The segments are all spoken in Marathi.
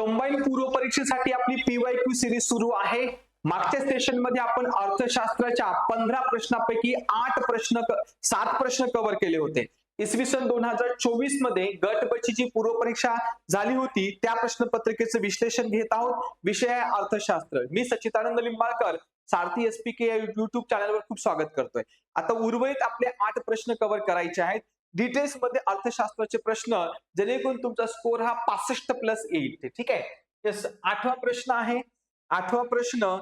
कंबाईन पूर्व परीक्षेसाठी आपली PYQ सिरीज सुरू आहे. मागच्या सेशन मध्ये आपण अर्थशास्त्राच्या 15 प्रश्नांपैकी 7 प्रश्न कव्हर केले होते. इसवी सन 2024 मध्ये गट ब ची जी पूर्व परीक्षा झाली होती त्या प्रश्नपत्रिकेचं विश्लेषण घेत आहोत. विषय आहे अर्थशास्त्र. मी सच्चिदानंद लिंबाळकर सारथी SPK या युट्यूब चॅनलवर खूप स्वागत करतोय. आता उर्वरित आपले 8 प्रश्न कव्हर करायचे आहेत. डिटेल्स मध्ये अर्थशास्त्राचे प्रश्न, जेणेकरून तुमचा स्कोर हा 65+ येईल. ठीक आहे. येस, 8वा प्रश्न आहे. 8वा प्रश्न,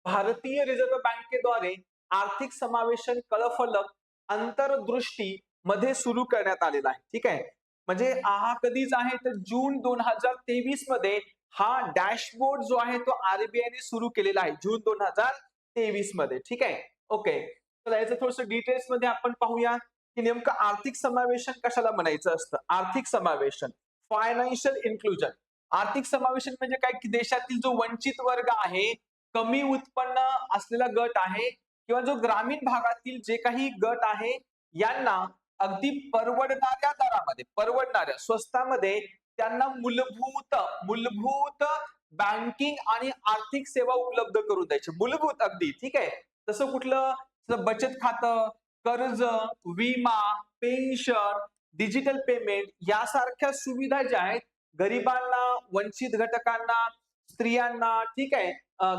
भारतीय रिझर्व्ह बँकेद्वारे आर्थिक समावेशन कळफलक अंतर्दृष्टी मध्ये सुरू करण्यात आलेला आहे. ठीक आहे. म्हणजे हा कधीच आहे तर जून 2023 मध्ये हा डॅशबोर्ड जो आहे तो RBI ने सुरू केलेला आहे जून 2023 मध्ये. ठीक आहे. ओके, तर याचं थोडंसं डिटेल्स मध्ये आपण पाहूया की नेमकं आर्थिक समावेशन कशाला म्हणायचं असतं. आर्थिक समावेशन, फायनान्शियल इन्क्लुजन. आर्थिक समावेशन म्हणजे काय की देशातील जो वंचित वर्ग आहे, कमी उत्पन्न असलेला गट आहे किंवा जो ग्रामीण भागातील जे काही गट आहे यांना अगदी परवडणाऱ्या दरामध्ये, परवडणाऱ्या स्वस्तामध्ये त्यांना मूलभूत बँकिंग आणि आर्थिक सेवा उपलब्ध करून द्यायचे. मूलभूत अगदी. ठीक आहे. तसं कुठलं बचत खातं, कर्ज, विमा, पेन्शन, डिजिटल पेमेंट यासारख्या सुविधा ज्या आहेत गरिबांना, वंचित घटकांना, स्त्रियांना, ठीक आहे,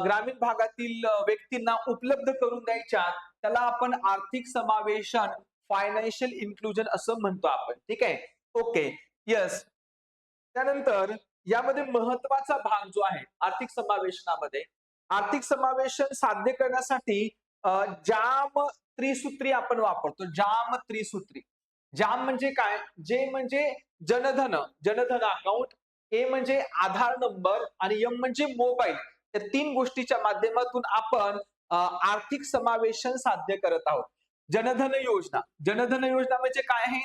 ग्रामीण भागातील व्यक्तींना उपलब्ध करून द्यायच्या, त्याला आपण आर्थिक समावेशन, फायनान्शियल इन्क्लुजन असं म्हणतो आपण. ठीक आहे. Okay, yes. त्यानंतर यामध्ये महत्वाचा भाग जो आहे आर्थिक समावेशनामध्ये, आर्थिक समावेशन साध्य करण्यासाठी जाम त्रिसूत्री आपण वापरतो. जाम त्रिसूत्री. जाम म्हणजे काय? जे म्हणजे जनधन, जनधन अकाउंट, ए म्हणजे आधार नंबर आणि एम म्हणजे मोबाईल. या 3 गोष्टीच्या माध्यमातून आपण आर्थिक समावेशन साध्य करत आहोत. जनधन योजना. जनधन योजना म्हणजे काय आहे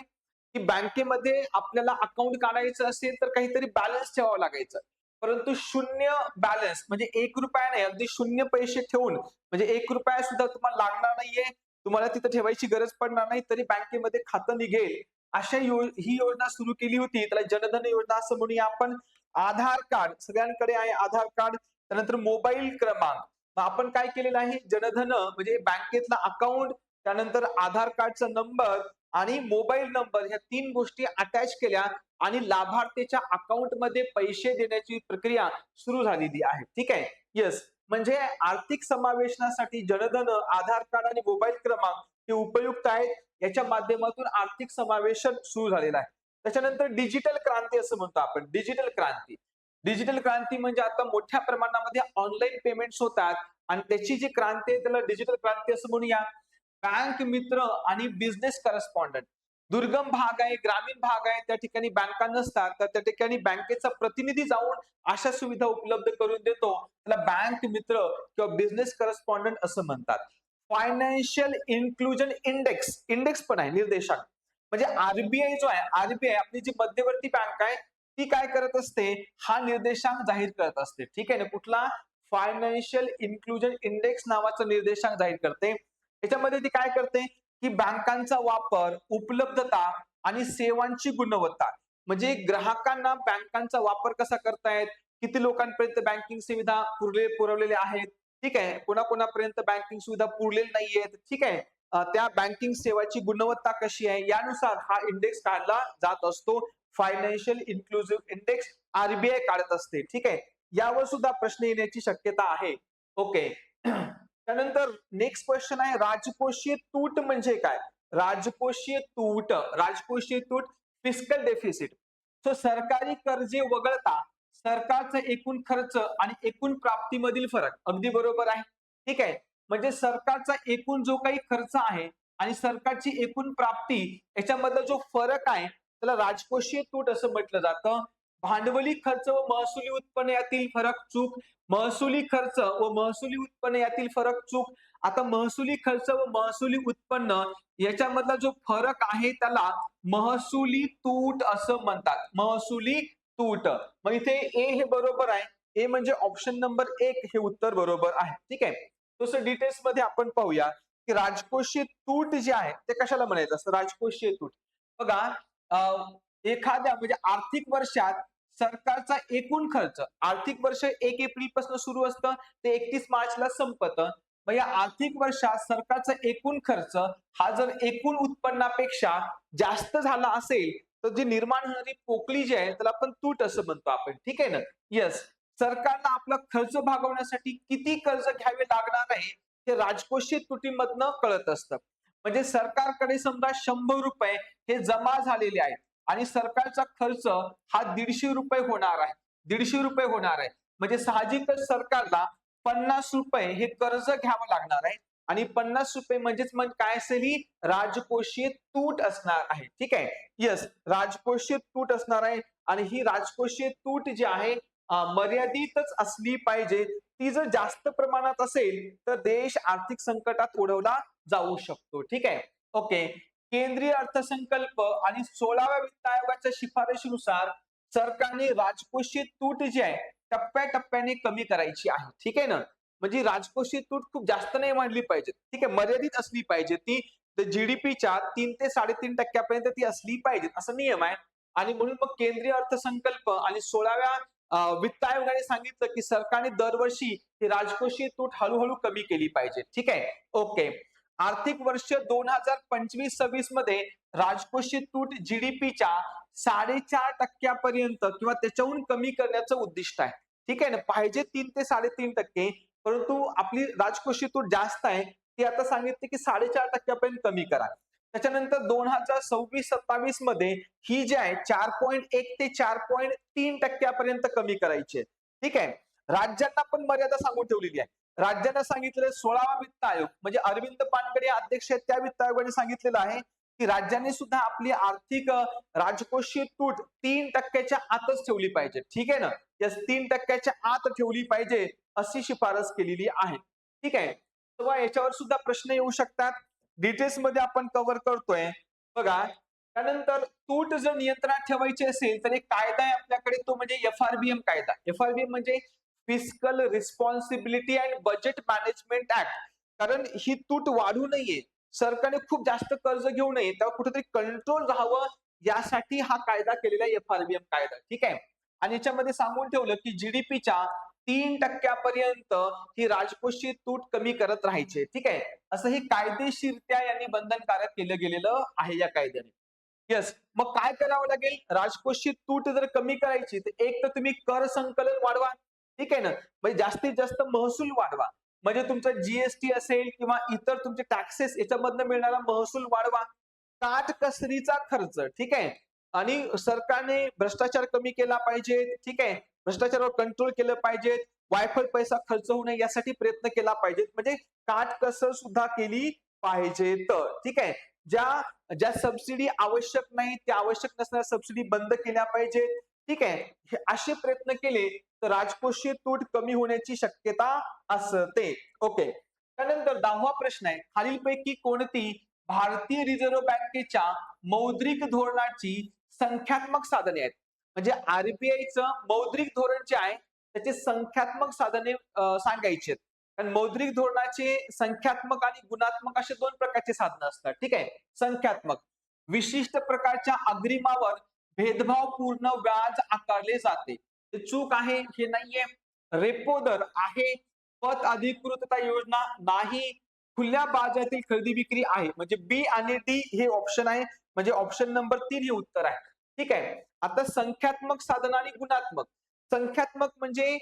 की बँकेमध्ये आपल्याला अकाउंट काढायचं असेल तर काहीतरी बॅलन्स ठेवावं लागायचं. परंतु शून्य बॅलन्स म्हणजे 1 रुपया नाही, अगदी शून्य पैसे ठेवून, म्हणजे 1 रुपया सुद्धा तुम्हाला लागणार नाहीये, तुम्हाला तिथं ठेवायची गरज पडणार नाही, तरी बँकेमध्ये खातं निघेल, अशा ही योजना सुरू केली होती. त्याला जनधन योजना असं म्हणूया आपण. आधार कार्ड, सगळ्यांकडे आहे आधार कार्ड. त्यानंतर मोबाईल क्रमांक. मग आपण काय केलेलं आहे, जनधन म्हणजे बँकेतला अकाउंट, त्यानंतर आधार कार्डचा नंबर आणि मोबाईल नंबर, ह्या 3 गोष्टी अटॅच केल्या आणि लाभार्थीच्या अकाउंट मध्ये पैसे देण्याची प्रक्रिया सुरू झालेली आहे. ठीक आहे. येस, म्हणजे आर्थिक समावेशनासाठी जनधन, आधार कार्ड आणि मोबाईल क्रमांक हे उपयुक्त आहेत. याच्या माध्यमातून आर्थिक समावेशन सुरू झालेलं आहे. त्याच्यानंतर डिजिटल क्रांती असं म्हणतो आपण. डिजिटल क्रांती. डिजिटल क्रांती म्हणजे आता मोठ्या प्रमाणामध्ये ऑनलाईन पेमेंट्स होतात आणि त्याची जी क्रांती आहे त्याला डिजिटल क्रांती असं म्हणूया. बँक मित्र आणि बिझनेस करस्पॉन्डंट. दुर्गम भाग आहे, ग्रामीण भाग आहे, त्या ठिकाणी बँका नसतात, तर त्या ठिकाणी बँकेचा प्रतिनिधी जाऊन अशा सुविधा उपलब्ध करून देतो. त्याला बँक मित्र किंवा बिझनेस करस्पॉन्डंट असं म्हणतात. Financial inclusion index. इंडेक्स पण आहे, निर्देशांक. म्हणजे RBI जो आहे, RBI आपली जी मध्यवर्ती बँक आहे, ती काय करत असते, हा निर्देशांक जाहीर करत असते. ठीक आहे ना. कुठला? फायनान्शियल इन्क्लुजन इंडेक्स नावाचा निर्देशांक जाहीर करते. याच्यामध्ये ती काय करते की बँकांचा वापर, उपलब्धता आणि सेवांची गुणवत्ता, म्हणजे ग्राहकांना बँकांचा वापर कसा करतायत, किती लोकांपर्यंत बँकिंग सुविधा पुरवलेल्या आहेत, ठीक आहे, कोणाकोणापर्यंत बँकिंग सुविधा पुरलेल्या नाहीयेत, ठीक आहे, त्या बँकिंग सेवाची गुणवत्ता कशी आहे, यानुसार हा इंडेक्स काढला जात असतो. फायनान्शियल इन्क्लुसिव्ह इंडेक्स RBI काढत असते. ठीक आहे. यावर सुद्धा प्रश्न येण्याची शक्यता आहे. ओके. त्यानंतर नेक्स्ट क्वेश्चन आहे, राजकोषीय तूट म्हणजे काय? राजकोषीय तूट. राजकोषीय तूट, फिस्कल डेफिसिट. सो सरकारी कर्जे वगळता सरकारचा एकूण खर्च आणि एकूण प्राप्तीमधील फरक. अगदी बरोबर आहे. ठीक आहे. म्हणजे सरकारचा एकूण जो काही खर्च आहे आणि सरकारची एकूण प्राप्ती याच्यामधला जो फरक आहे त्याला राजकोषीय तूट असं म्हटलं जातं. भांडवली खर्च व महसुली उत्पन्न यातील फरक चूक. महसुली खर्च व महसुली उत्पन्न यातील फरक चूक. आता महसुली खर्च व महसुली उत्पन्न याच्यामधला जो फरक आहे त्याला महसुली तूट असं म्हणतात. महसुली तूट. मग इथे ए हे बरोबर आहे. ए म्हणजे ऑप्शन नंबर 1 हे उत्तर बरोबर आहे. ठीक आहे. तसं डिटेल्स मध्ये आपण पाहूया की राजकोषीय तूट जे आहे ते कशाला म्हणायचं असतं. राजकोषीय तूट बघा, एखाद्या म्हणजे आर्थिक वर्षात सरकारचा एकूण खर्च, आर्थिक वर्ष 1 एप्रिल पासून सुरू असतं ते 31 मार्चला संपतं. मग या आर्थिक वर्षात सरकारचा एकूण खर्च हा जर एकूण उत्पन्नापेक्षा जास्त झाला असेल तर जी निर्माण होणारी पोकळी जी आहे त्याला आपण तूट असं म्हणतो आपण. ठीक आहे ना? येस. सरकारला आपला खर्च भागवण्यासाठी किती कर्ज घ्यावे लागणार आहे हे राजकोषीय तुटीमधनं कळत असतं. म्हणजे सरकारकडे समजा 100 रुपये हे जमा झालेले आहेत आणि सरकारचा खर्च हा 150 रुपये होणार आहे. 150 रुपये होणार आहे. म्हणजे साहजिकच सरकारला 50 रुपये हे कर्ज घ्यावं लागणार आहे आणि 50 रुपये म्हणजेच मग काय असेल ही राजकोषीय तूट असणार आहे. ठीक आहे. येस, राजकोषीय तूट असणार आहे आणि ही राजकोषीय तूट जी आहे मर्यादितच असली पाहिजे. ती जर जास्त प्रमाणात असेल तर देश आर्थिक संकटात ओढवला जाऊ शकतो. ठीक आहे. ओके. केंद्रीय अर्थसंकल्प आणि 16व्या वित्त आयोगाच्या शिफारशीनुसार सरकारने राजकोषीय तूट जी आहे टप्प्याटप्प्याने कमी करायची आहे. ठीक आहे ना? म्हणजे राजकोषीय तूट खूप जास्त नाही वाढली पाहिजे. ठीक आहे, मर्यादित असली पाहिजे. ती जीडीपीच्या 3 ते 3.5% ती असली पाहिजे असा नियम आहे. आणि म्हणून मग केंद्रीय अर्थसंकल्प आणि 16व्या वित्त आयोगाने सांगितलं की सरकारने दरवर्षी ही राजकोषीय तूट हळूहळू कमी केली पाहिजे. ठीक आहे. ओके. आर्थिक वर्ष 2025-26 मध्ये राजकोषीय तूट जीडीपीच्या 4.5% पर्यंत किंवा त्याच्याहून कमी करण्याचं उद्दिष्ट आहे. ठीक आहे ना? पाहिजे 3 ते 3.5%, परंतु आपली राजकोषीय तूट जास्त आहे. ती आता सांगितली की 4.5% पर्यंत कमी करा. त्याच्यानंतर 2026-27 मध्ये ही जी आहे 4.1 ते 4.3% पर्यंत कमी करायची आहे. ठीक आहे. राज्यांना पण मर्यादा सांगून ठेवलेली आहे. राज्यांना सांगितलेलं 16वा वित्त आयोग म्हणजे अरविंद पानगडे अध्यक्ष आहेत त्या वित्त आयोगाने सांगितलेलं आहे की राज्यांनी सुद्धा आपली आर्थिक राजकोषीय तूट 3%च्या आतच ठेवली पाहिजे. ठीक आहे ना? या 3%च्या आत ठेवली पाहिजे अशी शिफारस केलेली आहे. ठीक आहे. तेव्हा याच्यावर सुद्धा प्रश्न येऊ शकतात. डिटेल्स मध्ये आपण कव्हर करतोय. बघा, त्यानंतर तूट जर नियंत्रणात ठेवायची असेल तर एक कायदा आहे आपल्याकडे, तो म्हणजे FRBM कायदा. FRBM म्हणजे fiscal responsibility and budget management act. कारण ही तूट वाढू नये, सरकारने खूप जास्त कर्ज घेऊ नये, त्यावर कुठेतरी कंट्रोल राहावं यासाठी हा कायदा केलेला आहे FRBM कायदा. ठीक आहे. आणि याच्यामध्ये सांगून ठेवलं की जीडीपीच्या 3% ही राजकोषीय तूट कमी करत राहायची. ठीक आहे. असं ही कायदेशीरत्या यांनी बंधनकारक केलं गेलेलं आहे या कायद्याने. येस. मग काय करावं लागेल? राजकोषीय तूट जर कमी करायची तर एक तर तुम्ही कर संकलन वाढवा. ठीक आहे ना? म्हणजे जास्तीत जास्त महसूल वाढवा. म्हणजे तुमचा जीएसटी असेल किंवा इतर तुमचे टॅक्सेस याच्यामधनं मिळणारा महसूल वाढवा. काटकसरीचा खर्च. ठीक आहे. आणि सरकारने भ्रष्टाचार कमी केला पाहिजे. ठीक आहे. भ्रष्टाचारावर कंट्रोल केलं पाहिजे. वायफळ पैसा खर्च होऊ नये यासाठी प्रयत्न केला पाहिजे. म्हणजे काटकसर सुद्धा केली पाहिजे. तर ठीक आहे. ज्या ज्या सबसिडी आवश्यक नाही त्या आवश्यक नसणाऱ्या सबसिडी बंद केल्या पाहिजेत. ठीक आहे. हे असे प्रयत्न केले तर राजकोषीय तूट कमी होण्याची शक्यता असते. ओके. त्यानंतर 10वा प्रश्न आहे, खालीलपैकी कोणती भारतीय रिझर्व्ह बँकेच्या मौद्रिक धोरणाची संख्यात्मक साधने आहेत? म्हणजे आरबीआयचं मौद्रिक धोरण जे आहे त्याचे संख्यात्मक साधने सांगायची आहेत. कारण मौद्रिक धोरणाचे संख्यात्मक आणि गुणात्मक असे 2 प्रकारचे साधनं असतात. ठीक आहे. संख्यात्मक, विशिष्ट प्रकारच्या अग्रिमावर भेदभावपूर्ण व्याज आकारले जाते. ते चूक आहे, हे नाहीये. रेपो दर आहे. पत अधिकृतता योजना नाही. खुल्या बाजारातील खरेदी विक्री आहे. म्हणजे बी आणि डी हे ऑप्शन आहे. म्हणजे ऑप्शन नंबर 3 हे उत्तर आहे. ठीक आहे. आता संख्यात्मक साधन आणि गुणात्मक. संख्यात्मक म्हणजे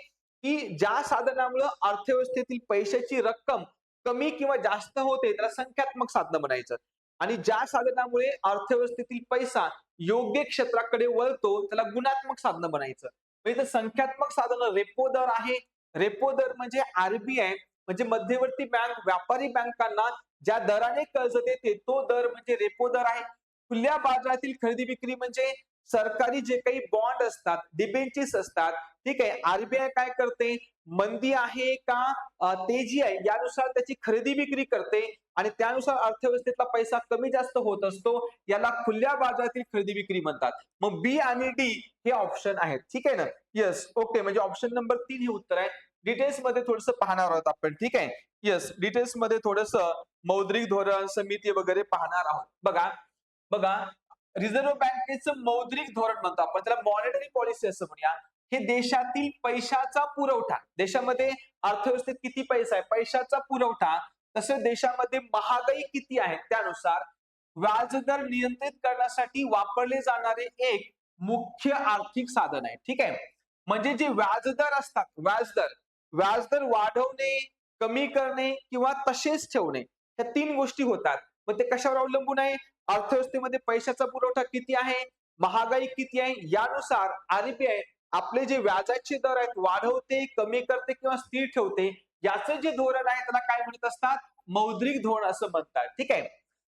की ज्या साधनामुळे अर्थव्यवस्थेतील पैशाची रक्कम कमी किंवा जास्त होते त्याला संख्यात्मक साधन म्हणायचं. आणि ज्या साधनामुळे अर्थव्यवस्थेतील पैसा योग्य क्षेत्राकडे वळतो त्याला गुणात्मक साधन म्हणायचं. म्हणजे संख्यात्मक साधन रेपो दर आहे. रेपो दर म्हणजे आरबीआय म्हणजे मध्यवर्ती बँक व्यापारी बँकांना ज्या दराने कर्ज देते तो दर म्हणजे रेपो दर आहे. खुल्या बाजारातील खरेदी विक्री म्हणजे सरकारी जे काही बॉन्ड असतात, डिबेंचर्स असतात. ठीक आहे. आरबीआय काय करते? मंदी आहे का तेजी आहे यानुसार त्याची खरेदी विक्री करते आणि त्यानुसार अर्थव्यवस्थेतला पैसा कमी जास्त होत असतो. याला खुल्या बाजारातील खरेदी विक्री म्हणतात. मग बी आणि डी हे ऑप्शन आहेत. ठीक आहे ना? येस. ओके. म्हणजे ऑप्शन नंबर 3 हे उत्तर आहे. डिटेल्स मध्ये थोडंसं पाहणार आहोत आपण. ठीक आहे. येस. डिटेल्स मध्ये थोडंसं मौद्रिक धोरण समिती वगैरे पाहणार आहोत. बघा बघा रिझर्व्ह बँकेचं मौद्रिक धोरण म्हणतो आपण त्याला, मॉनिटरी पॉलिसी असं म्हणूया. हे देशातील पैशाचा पुरवठा, देशामध्ये अर्थव्यवस्थेत किती पैसा आहे, पैशाचा पुरवठा, तसं देशामध्ये महागाई किती आहे त्यानुसार व्याजदर नियंत्रित करण्यासाठी वापरले जाणारे एक मुख्य आर्थिक साधन आहे. ठीक आहे. म्हणजे जे व्याजदर असतात, व्याजदर वाढवणे, कमी करणे किंवा तसेच ठेवणे, या 3 गोष्टी होतात. मग ते कशावर अवलंबून आहे? अर्थव्यवस्थेमध्ये पैशाचा पुरवठा किती आहे, महागाई किती आहे, यानुसार आरबीआय आपले जे व्याजाचे दर आहेत वाढवते, कमी करते किंवा स्थिर ठेवते. याचं जे धोरण आहे त्याला काय म्हणत असतात? मौद्रिक धोरण असं म्हणतात. ठीक आहे.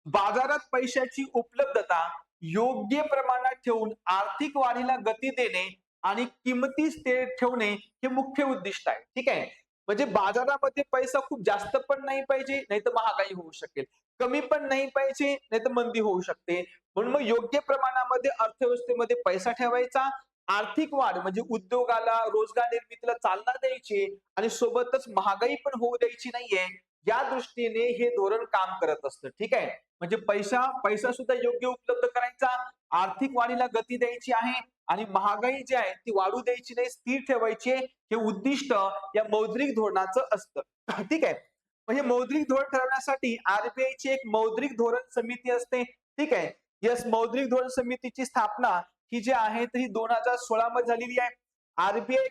बाजारात पैशाची उपलब्धता योग्य प्रमाणात ठेवून आर्थिक वाढीला गती देणे आणि किमती स्थिर ठेवणे हे मुख्य उद्दिष्ट आहे. ठीक आहे. म्हणजे बाजारामध्ये पैसा खूप जास्त पण नाही पाहिजे, नाही तर महागाई होऊ शकेल, कमी पण नाही पाहिजे, नाही तर मंदी होऊ शकते. म्हणून मग योग्य प्रमाणामध्ये अर्थव्यवस्थेमध्ये पैसा ठेवायचा, आर्थिक वाढ म्हणजे उद्योगाला, रोजगार निर्मितीला चालना द्यायची आणि सोबतच महागाई पण होऊ द्यायची नाहीये, या दृष्टीने हे धोरण काम करत असतं. ठीक आहे. म्हणजे पैसा सुद्धा योग्य उपलब्ध करायचा, आर्थिक वाढीला गती द्यायची आहे आणि महागाई जी आहे ती वाढू द्यायची नाही, स्थिर ठेवायची, हे उद्दिष्ट या मौद्रिक धोरणाचं असतं. ठीक आहे. म्हणजे मौद्रिक धोरण ठरवण्यासाठी आरबीआयची एक मौद्रिक धोरण समिती असते. ठीक आहे. यस, मौद्रिक धोरण समितीची स्थापना ही जी आहे ती 2016 मध्ये झालेली आहे. आरबीआय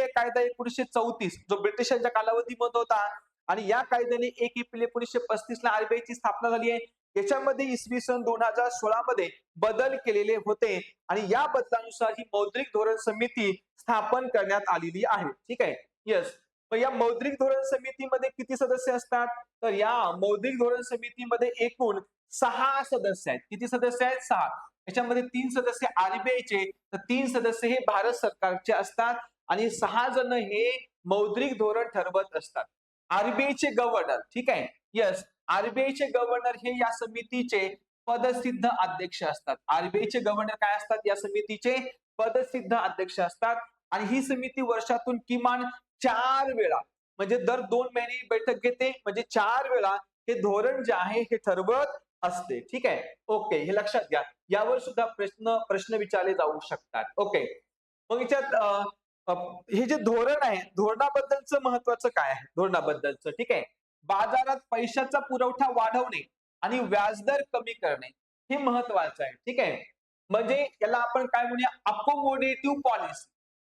कायदा 1934 जो ब्रिटिशांच्या कालावधीमध्ये होता आणि या कायद्याने 1 एप्रिल 1935 ला आरबीआयची स्थापना झाली आहे. याच्यामध्ये इसवी सन 2016 मध्ये बदल केलेले होते आणि या बदलानुसार ही मौद्रिक धोरण समिती स्थापन करण्यात आलेली आहे. ठीक आहे. यस. मग या मौद्रिक धोरण समितीमध्ये किती सदस्य असतात? तर या मौद्रिक धोरण समितीमध्ये एकूण 6 सदस्य आहेत. किती सदस्य आहेत? 6. याच्यामध्ये 3 सदस्य आरबीआयचे, तर 3 सदस्य हे भारत सरकारचे असतात आणि 6 जण हे मौद्रिक धोरण ठरवत असतात. आरबीआयचे गव्हर्नर, ठीक आहे. यस, आरबीआयचे गव्हर्नर हे या समितीचे पदसिद्ध अध्यक्ष असतात. आरबीआयचे गव्हर्नर काय असतात? या समितीचे पदसिद्ध अध्यक्ष असतात आणि ही समिती वर्षातून किमान 4 वेळा म्हणजे दर 2 महिने बैठक घेते, म्हणजे 4 वेळा हे धोरण जे आहे हे ठरवत असते. ठीक आहे. ओके, हे लक्षात घ्या. यावर सुद्धा प्रश्न विचारले जाऊ शकतात. ओके. मग याच्यात हे जे धोरण आहे, धोरणाबद्दलचं महत्वाचं काय आहे? धोरणाबद्दलचं, ठीक आहे. बाजारात पैशाचा पुरवठा वाढवणे आणि व्याजदर कमी करणे हे महत्वाचं आहे. ठीक आहे. म्हणजे याला आपण काय म्हणूया? अकोमोडेटिव्ह पॉलिसी.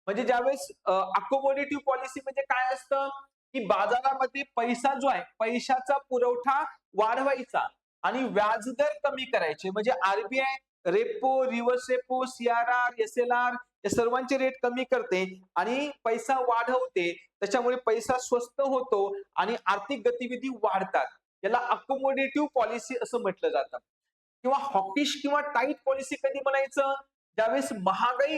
म्हणजे ज्यावेळेस अकोमोडेटिव्ह पॉलिसी म्हणजे काय असतं, की बाजारामध्ये पैसा जो आहे, पैशाचा पुरवठा वाढवायचा आणि व्याजदर कमी करायचे. म्हणजे RBI repo, reverse repo, CRR, SLR या सर्वांचे रेट कमी करते आणि पैसा वाढवते. त्याच्यामुळे पैसा स्वस्त होतो आणि आर्थिक गतिविधी वाढतात. याला अकोमोडेटिव्ह पॉलिसी असं म्हटलं जातं. किंवा हॉकिश किंवा टाईट पॉलिसी कधी म्हणायचं? ज्यावेळेस महागाई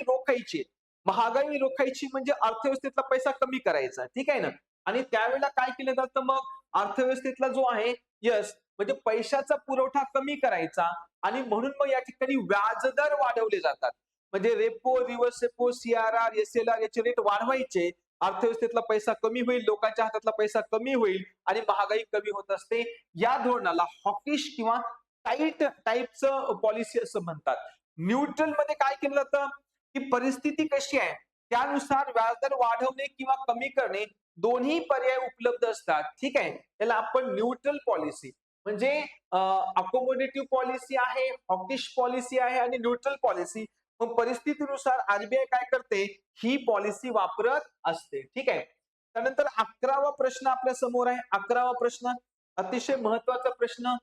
रोखायची म्हणजे अर्थव्यवस्थेतला पैसा कमी करायचा. ठीक आहे ना. आणि त्यावेळेला काय केलं जातं मग? अर्थव्यवस्थेतला जो आहे, यस, म्हणजे पैशाचा पुरवठा कमी करायचा आणि म्हणून मग या ठिकाणी व्याजदर वाढवले जातात. म्हणजे repo, reverse repo, CRR, SLR याचे रेट वाढवायचे. अर्थव्यवस्थेतला पैसा कमी होईल, लोकांच्या हातातला पैसा कमी होईल आणि महागाई कमी होत असते. या धोरणाला हॉकिश किंवा टाईट टाईपचं पॉलिसी असं म्हणतात. न्यूट्रल मध्ये काय केलं जातं, की परिस्थिती कशी आहे त्यानुसार व्याजदर वाढवणे किंवा कमी करणे दोन्ही पर्याय उपलब्ध असतात. ठीक आहे. याला आपण न्यूट्रल पॉलिसी म्हणजे अकोमोडेटिव्ह पॉलिसी आहे, हॉकिश पॉलिसी आहे आणि न्यूट्रल पॉलिसी. मग परिस्थितीनुसार आरबीआय काय करते? ही पॉलिसी वापरत असते. ठीक आहे. त्यानंतर 11वा प्रश्न आपल्या समोर आहे. 11वा प्रश्न अतिशय महत्वाचा प्रश्न.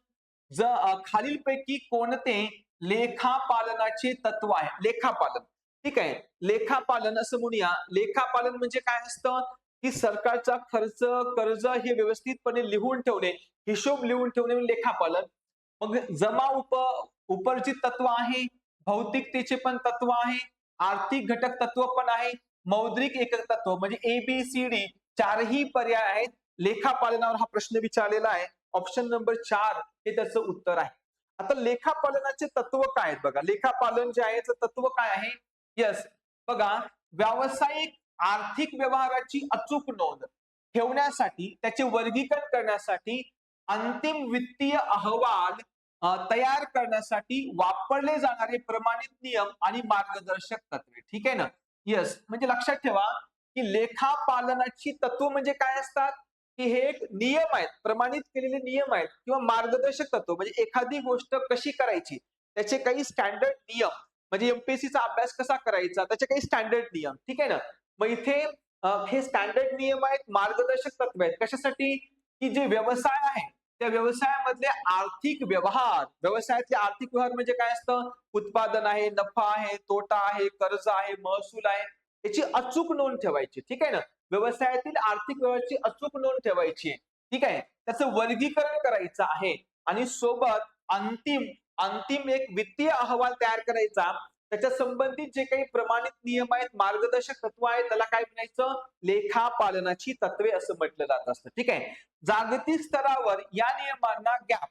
खालीलपैकी कोणते लेखापालनाचे तत्व आहे? लेखापालन. ठीक आहे. लेखापालन असं म्हणूया. लेखापालन म्हणजे काय असतं, की सरकारचा खर्च, कर्ज हे व्यवस्थितपणे लिहून ठेवणे, हिशोब लिहून ठेवणे म्हणजे लेखापालन. मग जमा उपर्जित तत्व आहे, भौतिकतेचे पण तत्व आहे, आर्थिक घटक तत्व पण आहे, मौद्रिक एकक तत्व म्हणजे ABCD 4ही पर्याय आहेत. लेखापालनावर हा प्रश्न विचारलेला आहे. ऑप्शन नंबर 4 हे त्याचं उत्तर आहे. आता लेखापालनाचे तत्व काय आहेत बघा. लेखापालन जे आहे त्याचं तत्व काय आहे? यस, बघा, व्यावसायिक आर्थिक व्यवहाराची अचूक नोंद ठेवण्यासाठी, त्याचे वर्गीकरण करण्यासाठी अंतिम वित्तीय अहवाल तयार करण्यासाठी वापरले जाणारे प्रमाणित नियम आणि मार्गदर्शक तत्वे. ठीक आहे ना? येस, म्हणजे लक्षात ठेवा की लेखापालनाची तत्व म्हणजे काय असतात, की हे एक नियम आहेत, प्रमाणित केलेले नियम आहेत किंवा मार्गदर्शक तत्व, म्हणजे एखादी गोष्ट कशी करायची त्याचे काही स्टँडर्ड नियम, म्हणजे एमपीएससीचा अभ्यास कसा करायचा त्याचे काही स्टँडर्ड नियम. ठीक आहे ना? मग इथे हे स्टँडर्ड नियम आहेत, मार्गदर्शक तत्व आहेत. कशासाठी? की जे व्यवसाय आहे त्या व्यवसायामधले आर्थिक व्यवहार, व्यवसायातले आर्थिक व्यवहार म्हणजे काय असतं? उत्पादन आहे, नफा आहे, तोटा आहे, कर्ज आहे, महसूल आहे, याची अचूक नोंद ठेवायची. ठीक आहे ना? व्यवसायातील आर्थिक व्यवहाराची अचूक नोंद ठेवायची आहे. ठीक आहे? त्याचं वर्गीकरण करायचं आहे आणि सोबत अंतिम अंतिम एक वित्तीय अहवाल तयार करायचा. त्याच्या संबंधित जे काही प्रमाणित नियम आहेत, मार्गदर्शक तत्व आहेत, त्याला काय म्हणायचं? लेखापालनाची तत्वे असं म्हटलं जात असतं. ठीक आहे? जागतिक स्तरावर या नियमांना GAAP,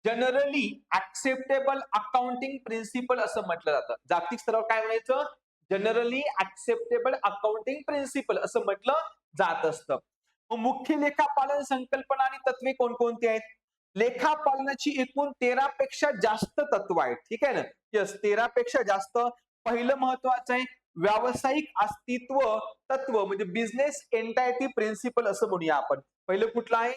generally acceptable accounting principle असं म्हटलं जातं. जागतिक स्तरावर काय म्हणायचं? जनरली ऍक्सेप्टेबल अकाउंटिंग प्रिन्सिपल असं म्हटलं जात असतं. मग मुख्य लेखापालन संकल्पना आणि तत्वे कोणकोणती आहेत? लेखापालनाची एकूण 13 पेक्षा जास्त तत्व आहेत. ठीक आहे ना? यस, 13 पेक्षा जास्त. पहिलं महत्वाचं आहे व्यावसायिक अस्तित्व तत्व, म्हणजे बिझनेस एंटायटी प्रिन्सिपल असं म्हणूया आपण. पहिलं कुठलं आहे?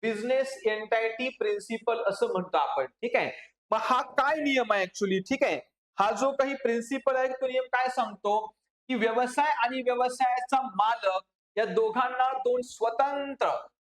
बिझनेस एंटायटी प्रिन्सिपल असं म्हणतो आपण. ठीक आहे? मग हा काय नियम आहे ऍक्च्युली? ठीक आहे, हा जो काही प्रिन्सिपल आहे तो नियम काय सांगतो, की व्यवसाय आणि व्यवसायाचा मालक या दोघांना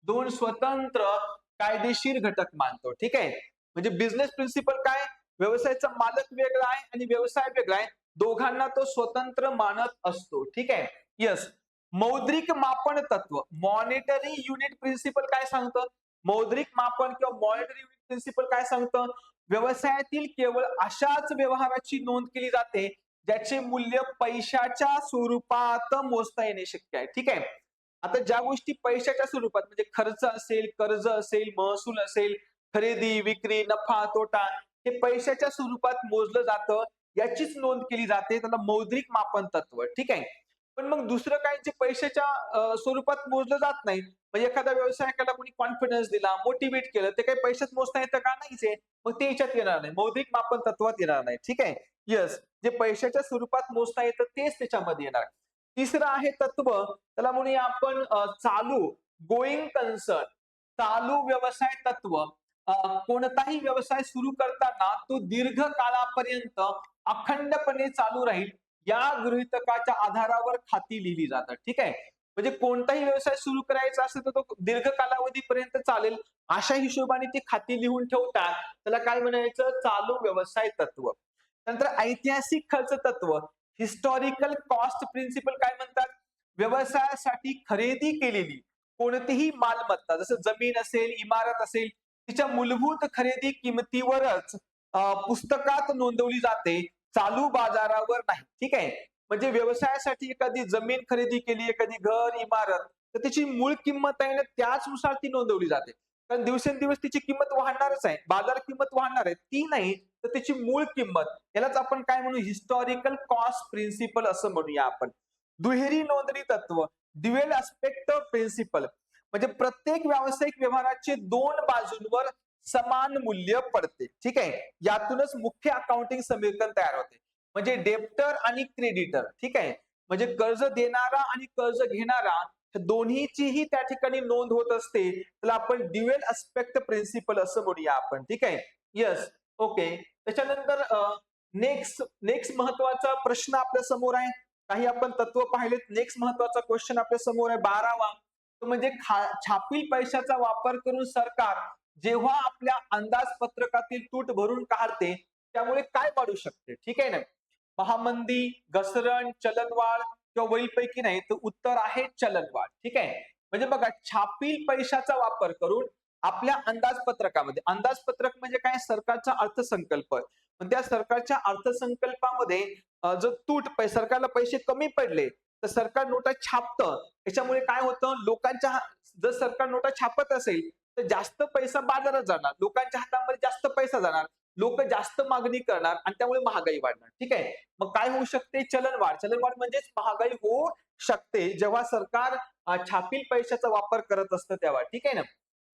दोन स्वतंत्र कायदेशीर घटक मानतो. ठीक आहे? म्हणजे बिझनेस प्रिन्सिपल काय? व्यवसायाचा मालक वेगळा आहे आणि व्यवसाय वेगळा आहे, दोघांना तो स्वतंत्र मानत असतो. ठीक आहे? यस. मौद्रिक मापन तत्व, मॉनिटरी युनिट प्रिन्सिपल काय सांगतं? मौद्रिक मापन किंवा मॉनिटरी युनिट प्रिन्सिपल काय सांगतं? व्यवसायातील केवळ अशाच व्यवहाराची नोंद केली जाते ज्याचे मूल्य पैशाच्या स्वरूपात मोजता येणे शक्य आहे. ठीक आहे? आता ज्या गोष्टी पैशाच्या स्वरूपात, म्हणजे खर्च असेल, कर्ज असेल, महसूल असेल, खरेदी, विक्री, नफा, तोटा, हे पैशाच्या स्वरूपात मोजलं जातं, याचीच नोंद केली जाते, त्याला मौद्रिक मापन तत्व. ठीक आहे? पण मग दुसरं काय जे पैशाच्या स्वरूपात मोजलं जात नाही, म्हणजे एखाद्या व्यवसायिकाला कोणी कॉन्फिडन्स दिला, मोटिवेट केलं, ते काही पैशात मोजता येतं का? नाहीच आहे. मग ते याच्यात येणार नाही, मौद्रिक मापन तत्वात येणार नाही. ठीक आहे? येस, जे पैशाच्या स्वरूपात मोजता येतं तेच त्याच्यामध्ये येणार. तिसरं आहे तत्व, त्याला म्हणूया आपण चालू, गोईंग कन्सर्न, चालू व्यवसाय तत्व. कोणताही व्यवसाय सुरू करताना तो दीर्घ काळापर्यंत अखंडपणे चालू राहील या गृहीतकाच्या आधारावर खाती लिहिली जातात. ठीक आहे? म्हणजे कोणताही व्यवसाय सुरू करायचा असेल तर तो दीर्घ कालावधीपर्यंत चालेल अशा हिशोबाने ती खाती लिहून ठेवतात, त्याला काय म्हणायचं? चालू व्यवसाय तत्व. नंतर ऐतिहासिक खर्च तत्व, हिस्टॉरिकल कॉस्ट प्रिन्सिपल काय म्हणतात? व्यवसायासाठी खरेदी केलेली कोणतीही मालमत्ता, जसं जमीन असेल, इमारत असेल, तिच्या मूलभूत खरेदी किमतीवरच पुस्तकात नोंदवली जाते, चालू बाजारावर नाही. ठीक आहे? म्हणजे व्यवसायासाठी एखादी जमीन खरेदी केली, एखादी घर, इमारत, तर त्याची मूळ किंमत आहे ना त्याचनुसार ती नोंदवली जाते. कारण दिवसेंदिवस तिची किंमत वाढणारच आहे, बाजार किंमत वाढणार आहे, ती नाही तर त्याची मूळ किंमत, यालाच आपण काय म्हणू? हिस्टॉरिकल कॉस्ट प्रिन्सिपल असं म्हणूया आपण. दुहेरी नोंदणी तत्व, ड्युअल एस्पेक्ट प्रिन्सिपल, म्हणजे प्रत्येक व्यावसायिक व्यवहाराचे दोन बाजूंवर समान मूल्य पडते. ठीक आहे? यातूनच मुख्य अकाउंटिंग समीकरण तयार होते, म्हणजे डेप्टर आणि क्रेडिटर. ठीक आहे? म्हणजे कर्ज देणारा आणि कर्ज घेणारा दोन्हीचीही त्या ठिकाणी नोंद होत असते, त्याला आपण ड्युअल एस्पेक्ट प्रिन्सिपल असं म्हणूया आपण. ठीक आहे? Yes, okay. त्याच्यानंतर नेक्स्ट महत्वाचा प्रश्न आपल्या समोर आहे. काही आपण तत्व पाहिलेत. नेक्स्ट महत्वाचा क्वेश्चन आपल्या समोर आहे 12वा, तो म्हणजे छापील पैशाचा वापर करून सरकार जेव्हा आपल्या अंदाजपत्रकातील तूट भरून काढते त्यामुळे काय वाढू शकते? ठीक आहे ना? महामंदी, घसरण, चलनवाढ किंवा वरीलपैकी नाही, तर उत्तर आहे चलनवाढ. ठीक आहे? म्हणजे बघा, छापील पैशाचा वापर करून आपल्या अंदाजपत्रकामध्ये, अंदाजपत्रक म्हणजे काय? सरकारचा अर्थसंकल्प. पण त्या सरकारच्या अर्थसंकल्पामध्ये जर सरकारला पैसे कमी पडले तर सरकार नोटा छापतं. त्याच्यामुळे काय होतं? जर सरकार नोटा छापत असेल तर जास्त पैसा बाजारात जाणार, लोकांच्या हातामध्ये जास्त पैसा जाणार, लोक जास्त मागणी करणार आणि त्यामुळे महागाई वाढणार. ठीक आहे? मग काय होऊ शकते? चलनवाढ. चलनवाढ म्हणजेच महागाई होऊ शकते जेव्हा सरकार छापील पैशाचा वापर करत असतं तेव्हा. ठीक आहे ना?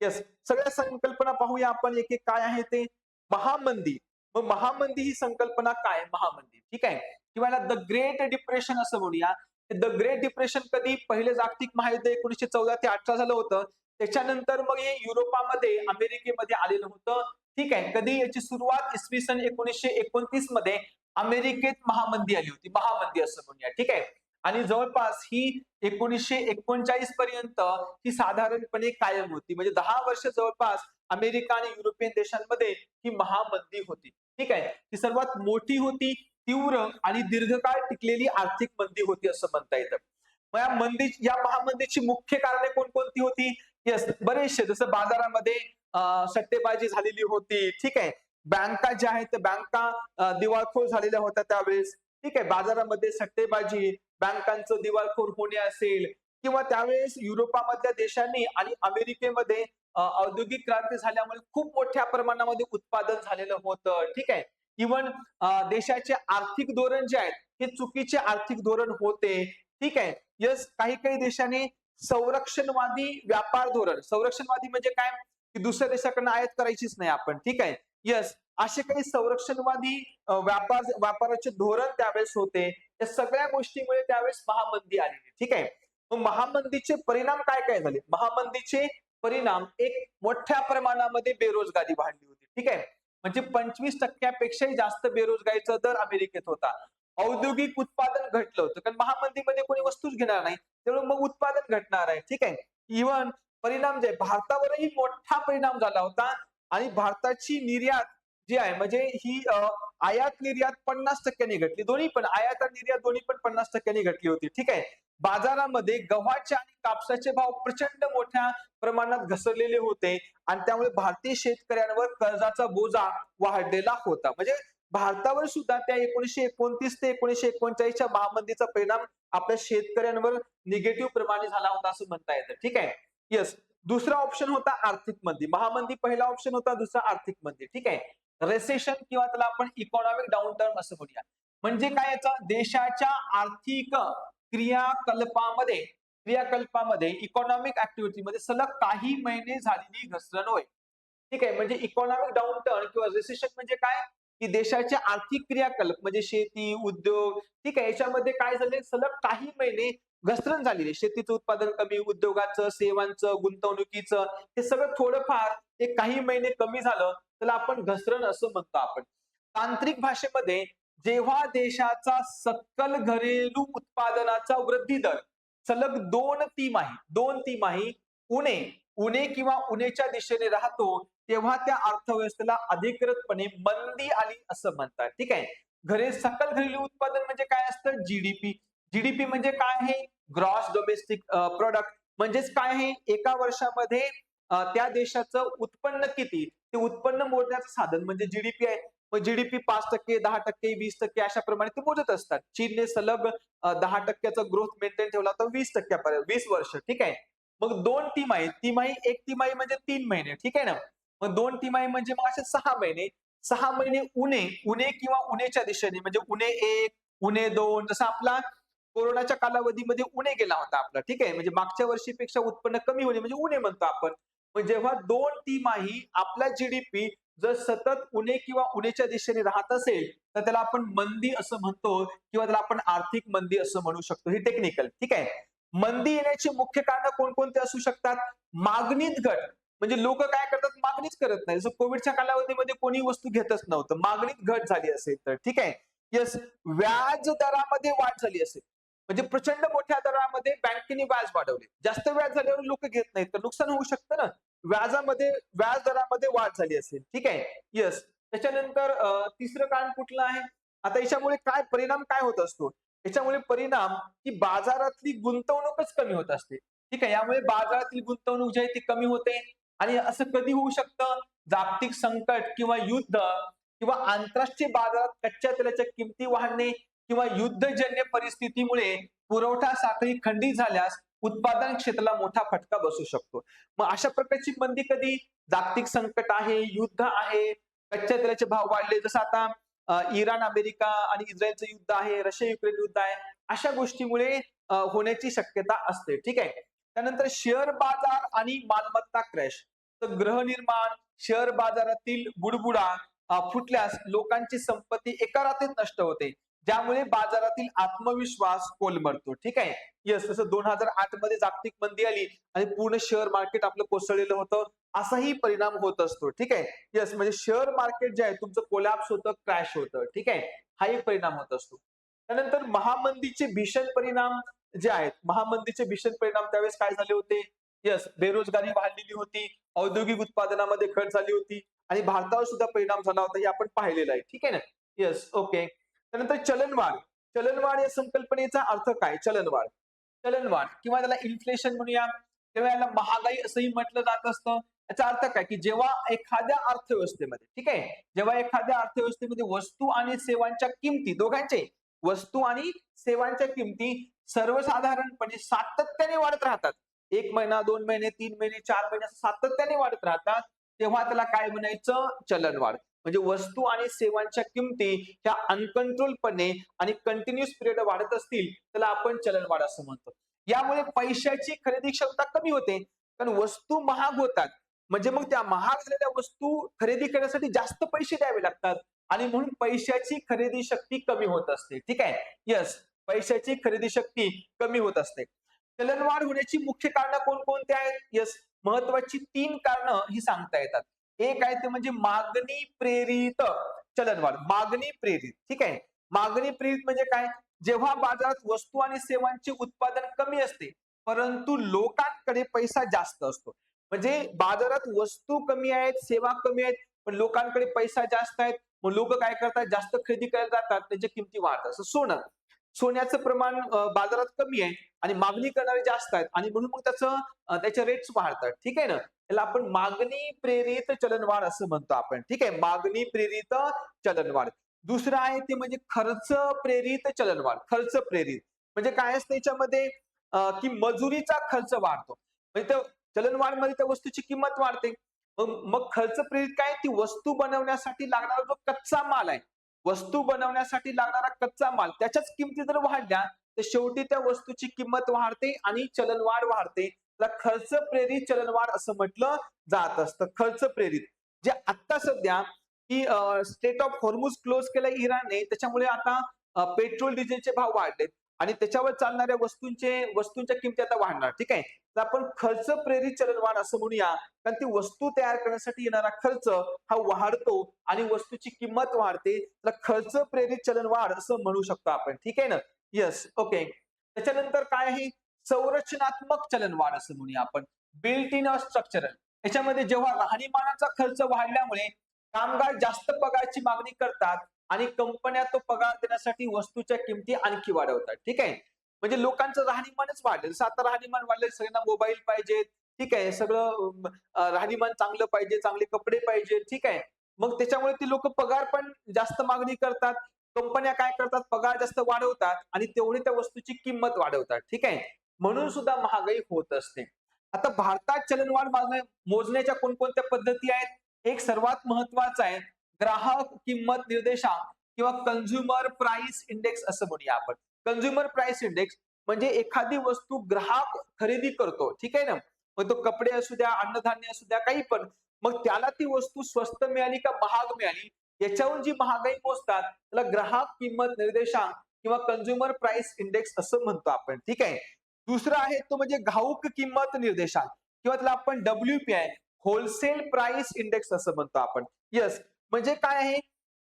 येस, सगळ्या संकल्पना पाहूया आपण एक एक काय आहे ते. महामंदी. मग महामंदी ही संकल्पना काय? महामंदी, ठीक आहे, किंवा द ग्रेट डिप्रेशन असं म्हणूया. द ग्रेट डिप्रेशन कधी? पहिले जागतिक महायुद्ध 1914 ते 18 झालं होतं. त्याच्यानंतर मग हे युरोपामध्ये, अमेरिकेमध्ये आलेलं होतं. ठीक आहे. कधी याची सुरुवात? इसवी सन 1929 मध्ये अमेरिकेत महामंदी आली होती. महामंदी असं म्हणूया. ठीक आहे. आणि जवळपास ही 1939 पर्यंत ही साधारणपणे कायम होती. म्हणजे 10 वर्ष जवळपास अमेरिका आणि युरोपियन देशांमध्ये ही महामंदी होती. ठीक आहे. ती सर्वात मोठी होती, तीव्र आणि दीर्घकाळ टिकलेली आर्थिक मंदी होती असं म्हणता येतं. मग या महामंदीची मुख्य कारणे कोणकोणती होती? येस, बरेचसे, जसं बाजारामध्ये सट्टेबाजी झालेली होती. ठीक आहे. बँका ज्या आहेत त्या बँका दिवाळखोर झालेल्या होत्या त्यावेळेस. ठीक आहे. बाजारामध्ये सट्टेबाजी, बँकांचं दिवाळखोर होणे असेल, किंवा त्यावेळेस युरोपामधल्या देशांनी आणि अमेरिकेमध्ये औद्योगिक क्रांती झाल्यामुळे खूप मोठ्या प्रमाणामध्ये उत्पादन झालेलं होतं. ठीक आहे. इव्हन देशाचे आर्थिक धोरण जे आहेत हे चुकीचे आर्थिक धोरण होते. ठीक आहे. यस, काही काही देशांनी संरक्षणवादी व्यापार धोरण, संरक्षणवादी म्हणजे काय? की दुसऱ्या देशाकडनं आयात करायचीच नाही आपण. ठीक आहे. यस, असे काही संरक्षणवादी व्यापाराचे धोरण त्यावेळेस होते. या सगळ्या गोष्टीमुळे त्यावेळेस महामंदी आलेली. ठीक आहे. मग महामंदीचे परिणाम काय काय झाले? महामंदीचे परिणाम, एक मोठ्या प्रमाणामध्ये बेरोजगारी वाढली होती. ठीक आहे. म्हणजे 25% जास्त बेरोजगारीचा दर अमेरिकेत होता. औद्योगिक उत्पादन घटलं होतं, कारण महामंदीमध्ये कोणी वस्तूच घेणार नाही, त्यामुळे मग उत्पादन घटणार आहे. ठीक आहे. इव्हन परिणाम जे भारतावरही मोठा परिणाम झाला होता, आणि भारताची निर्यात जी आहे, म्हणजे ही आयात निर्यात 50% घटली. दोन्ही पण, आयात आणि निर्यात दोन्ही पण 50% घटली होती. ठीक आहे. बाजारामध्ये गव्हाचे आणि कापसाचे भाव प्रचंड मोठ्या प्रमाणात घसरलेले होते, आणि त्यामुळे भारतीय शेतकऱ्यांवर कर्जाचा बोजा वाढलेला होता. म्हणजे भारतावर सुद्धा त्या 1929 ते 1939च्या महामंदीचा परिणाम आपल्या शेतकऱ्यांवर निगेटिव्ह प्रमाणे झाला होता असं म्हणता येतं. ठीक आहे. येस. दुसरा ऑप्शन होता आर्थिक मंदी. महामंदी पहिला ऑप्शन होता, दुसरा आर्थिक मंदी. ठीक आहे. रेसेशन, किंवा त्याला आपण इकॉनॉमिक डाऊनटर्न असं म्हणूया. म्हणजे काय? याचा देशाच्या आर्थिक क्रियाकल्पामध्ये इकॉनॉमिक ऍक्टिव्हिटीमध्ये सलग काही महिने झालेली घसरण होय. ठीक आहे. म्हणजे इकॉनॉमिक डाऊनटर्न किंवा रिसेशन म्हणजे काय? की देशाचे आर्थिक क्रियाकल्प म्हणजे शेती, उद्योग, ठीक आहे, याच्यामध्ये काय झाले? सलग काही महिने घसरण झालेली. शेतीचं उत्पादन कमी, उद्योगाचं, सेवांचं, गुंतवणुकीचं, हे सगळं थोडंफार एक काही महिने कमी झालं, त्याला आपण घसरण असं म्हणतो आपण. तांत्रिक भाषेमध्ये जेव्हा देशाचा सकल घरेलू उत्पादनाचा वृद्धी दर सलग 2 तिमाही उणे किंवा उणेच्या दिशेने राहतो, तेव्हा त्या अर्थव्यवस्थेला अधिकृतपणे मंदी आली असं म्हणतात. ठीक आहे. सकल घरेलू उत्पादन म्हणजे काय असतं? जीडीपी. जीडीपी म्हणजे काय आहे? Gross domestic product. म्हणजेच काय आहे? एका वर्षामध्ये त्या देशाचं उत्पन्न किती, ते उत्पन्न मोजण्याचं साधन म्हणजे जीडीपी आहे. मग जीडीपी 5%, 10%, 20% अशा प्रमाणे ते मोजत असतात. चीनने सलग 10%चा ग्रोथ मेंटेन ठेवला होता 20%पर्यंत, 20 वर्ष. ठीक आहे. मग 2 तिमाही, एक तिमाही म्हणजे 3 महिने. ठीक आहे ना. मग 2 तिमाही म्हणजे मग असे 6 महिने. 6 महिने उणे किंवा उणेच्या दिशेने, म्हणजे उणे 1, उणे 2, जसा आपला कोरोनाच्या कालावधीमध्ये उणे गेला होता आपला. ठीक आहे. म्हणजे मागच्या वर्षीपेक्षा उत्पन्न कमी होणे म्हणजे उणे म्हणतो आपण. मग जेव्हा 2 तिमाही आपला जीडीपी जर सतत उणे किंवा उणेच्या दिशेने राहत असेल, तर त्याला आपण मंदी असं म्हणतो, किंवा त्याला आपण आर्थिक मंदी असं म्हणू शकतो. ही टेक्निकल. ठीक आहे. मंदी येण्याची मुख्य कारण कोणकोणते असू शकतात? मागणीत घट, म्हणजे लोक काय करतात? मागणीच करत नाही. जसं कोविडच्या कालावधीमध्ये कोणी वस्तू घेतच नव्हतं, मागणीत घट झाली असेल तर. ठीक आहे. येस. व्याज दरामध्ये वाढ झाली असेल, म्हणजे प्रचंड मोठ्या दरामध्ये बँकेने व्याज वाढवले, जास्त व्याज झाल्यावर लोक घेत नाहीत, तर नुकसान होऊ शकतं ना. व्याज दरामध्ये वाढ झाली असेल. ठीक आहे. येस. त्याच्यानंतर तिसरं कारण कुठलं आहे? आता याच्यामुळे काय परिणाम काय होत असतो? याच्यामुळे परिणाम की बाजारातली गुंतवणूकच कमी होत असते. ठीक आहे. यामुळे बाजारातील गुंतवणूक जी आहे ती कमी होते. आणि असं कधी होऊ शकतं? जागतिक संकट किंवा युद्ध, किंवा आंतरराष्ट्रीय बाजारात कच्च्या तेलाच्या किमती वाढणे, किंवा युद्धजन्य परिस्थितीमुळे पुरवठा साखळी खंडित झाल्यास उत्पादन क्षेत्राला मोठा फटका बसू शकतो. मग अशा प्रकारची मंदी कधी? जागतिक संकट आहे, युद्ध आहे, कच्च्या तेलाचे भाव वाढले, जसं आता इराण अमेरिका आणि इस्रायलचं युद्ध आहे, रशिया युक्रेन युद्ध आहे, अशा गोष्टीमुळे होण्याची शक्यता असते. ठीक आहे. त्यानंतर शेअर बाजार आणि मालमत्ता क्रॅश. तर गृहनिर्माण, शेअर बाजारातील बुडबुडा, फुटल्यास लोकांची संपत्ती एका रात्रीत नष्ट होते, ज्यामुळे बाजारातील आत्मविश्वास कोलमडतो. ठीक आहे. येस, जसं 2008 मध्ये जागतिक मंदी आली आणि पूर्ण शेअर मार्केट आपलं कोसळलेलं होतं, असाही परिणाम होत असतो. ठीक आहे. येस, म्हणजे शेअर मार्केट जे आहे तुमचं कोलॅप्स होतं, क्रॅश होतं. ठीक आहे. हाही परिणाम होत असतो. त्यानंतर महामंदीचे भीषण परिणाम जे आहेत, महामंदीचे भीषण परिणाम त्यावेळेस काय झाले होते? येस, बेरोजगारी वाढलेली होती, औद्योगिक उत्पादनामध्ये घट झाली होती आणि भारतावर सुद्धा परिणाम झाला होता, हे आपण पाहिलेलं आहे. ठीक आहे ना? Yes, okay. त्यानंतर चलनवाढ. चलनवाढ या संकल्पनेचा अर्थ काय? चलनवाढ. चलनवाढ किंवा त्याला इन्फ्लेशन म्हणूया, तेव्हा याला महागाई असंही म्हटलं जात असतं. याचा अर्थ काय? की जेव्हा एखाद्या अर्थव्यवस्थेमध्ये, ठीक आहे, जेव्हा एखाद्या अर्थव्यवस्थेमध्ये वस्तू आणि सेवांच्या किमती दोघांचे, वस्तू आणि सेवांच्या किमती सर्वसाधारणपणे सातत्याने वाढत राहतात. 1 महिना, 2 महिने, 3 महिने, 4 महिने असं सातत्याने वाढत राहतात, तेव्हा त्याला काय म्हणायचं? चलनवाढ. म्हणजे वस्तू आणि सेवांच्या किमती ह्या अनकंट्रोलपणे आणि कंटिन्युअस पिरियड वाढत असतील, त्याला आपण चलनवाढ असं म्हणतो. यामुळे पैशाची खरेदी क्षमता कमी होते, कारण वस्तू महाग होतात. म्हणजे मग त्या महाग झालेल्या वस्तू खरेदी करण्यासाठी जास्त पैसे द्यावे लागतात आणि म्हणून पैशाची खरेदी शक्ती कमी होत असते. ठीक आहे. येस, पैशाची खरेदी शक्ती कमी होत असते. चलनवाढ होण्याची मुख्य कारणं कोणकोणती आहेत? येस, महत्वाची 3 कारणं ही सांगता येतात. एक आहे ते म्हणजे मागणी प्रेरित चलनवाढ. मागणी प्रेरित. ठीक आहे. मागणी प्रेरित म्हणजे काय? जेव्हा बाजारात वस्तू आणि सेवांचे उत्पादन कमी असते, परंतु लोकांकडे पैसा जास्त असतो. म्हणजे बाजारात वस्तू कमी आहेत, सेवा कमी आहेत, पण लोकांकडे पैसा जास्त आहेत. मग लोक काय करतात? जास्त खरेदी करायला जातात, त्याच्या किमती वाढतात. असं सोनं. सोन्याचं प्रमाण बाजारात कमी आहे आणि मागणी करणारे जास्त आहेत आणि म्हणून मग त्याचे रेट्स वाढतात. ठीक आहे ना? त्याला आपण मागणी प्रेरित चलनवाढ असं म्हणतो आपण. ठीक आहे. मागणी प्रेरित चलनवाढ. दुसरं आहे ते म्हणजे खर्च प्रेरित चलनवाढ. खर्च प्रेरित म्हणजे काय असतं याच्यामध्ये? की मजुरीचा खर्च वाढतो. म्हणजे चलनवाढमध्ये त्या वस्तूची किंमत वाढते. मग खर्च प्रेरित काय? ती वस्तू बनवण्यासाठी लागणारा जो कच्चा माल आहे, वस्तू बनवण्यासाठी लागणारा कच्चा माल त्याच्याच किमती जर वाढल्या, तर शेवटी त्या वस्तूची किंमत वाढते आणि चलनवाढ वाढते. त्याला खर्च प्रेरित चलनवाढ असं म्हटलं जात असतं. खर्च प्रेरित. जे आता सध्या की स्टेट ऑफ हॉर्मुझ क्लोज केलं इराणने, त्याच्यामुळे आता पेट्रोल डिझेलचे भाव वाढलेत आणि त्याच्यावर चालणाऱ्या वस्तूंच्या किमती आता वाढणार. ठीक आहे. तर आपण खर्च प्रेरित चलनवाढ असं म्हणूया, कारण ती वस्तू तयार करण्यासाठी येणारा खर्च हा वाढतो आणि वस्तूची किंमत वाढते. त्याला खर्च प्रेरित चलनवाढ असं म्हणू शकतो आपण. ठीक आहे ना? Yes, okay. त्याच्यानंतर काय आहे? संरचनात्मक चलनवाढ असं म्हणूया आपण. Built in structural. याच्यामध्ये जेव्हा राहणीमानाचा खर्च वाढल्यामुळे कामगार जास्त पगाराची मागणी करतात आणि कंपन्या तो पगार देण्यासाठी वस्तूच्या किमती आणखी वाढवतात. ठीक आहे. म्हणजे लोकांचं राहणीमानच वाढलं. जसं आता राहणीमान वाढलंय, सगळ्यांना मोबाईल पाहिजेत. ठीक आहे. सगळं राहणीमान चांगलं पाहिजे, चांगले कपडे पाहिजे. ठीक आहे. मग त्याच्यामुळे ती लोक पगार पण जास्त मागणी करतात. कंपन्या काय करतात? पगार जास्त वाढवतात आणि तेवढी त्या वस्तूची किंमत वाढवतात. ठीक आहे. म्हणून सुद्धा महागाई होत असते. आता भारतात चलनवाढ मोजण्याच्या कोणकोणत्या पद्धती आहेत? एक सर्वात महत्वाचा आहे ग्राहक किंमत निर्देशांक किंवा कन्झ्युमर प्राइस इंडेक्स असं म्हणूया आपण. कन्झ्युमर प्राइस इंडेक्स म्हणजे एखादी वस्तू ग्राहक खरेदी करतो. ठीक आहे ना? मग तो कपडे असू द्या, अन्नधान्य असू द्या, काही पण. मग त्याला ती वस्तू स्वस्त मिळाली का महाग मिळाली, याच्यावरून जी महागाई मोजतात त्याला ग्राहक किंमत निर्देशांक किंवा कन्झ्युमर प्राइस इंडेक्स असं म्हणतो आपण. ठीक आहे. दुसरं आहे तो म्हणजे घाऊक किंमत निर्देशांक किंवा त्याला आपण WPI होलसेल प्राइस इंडेक्स असं म्हणतो आपण. येस, म्हणजे काय आहे?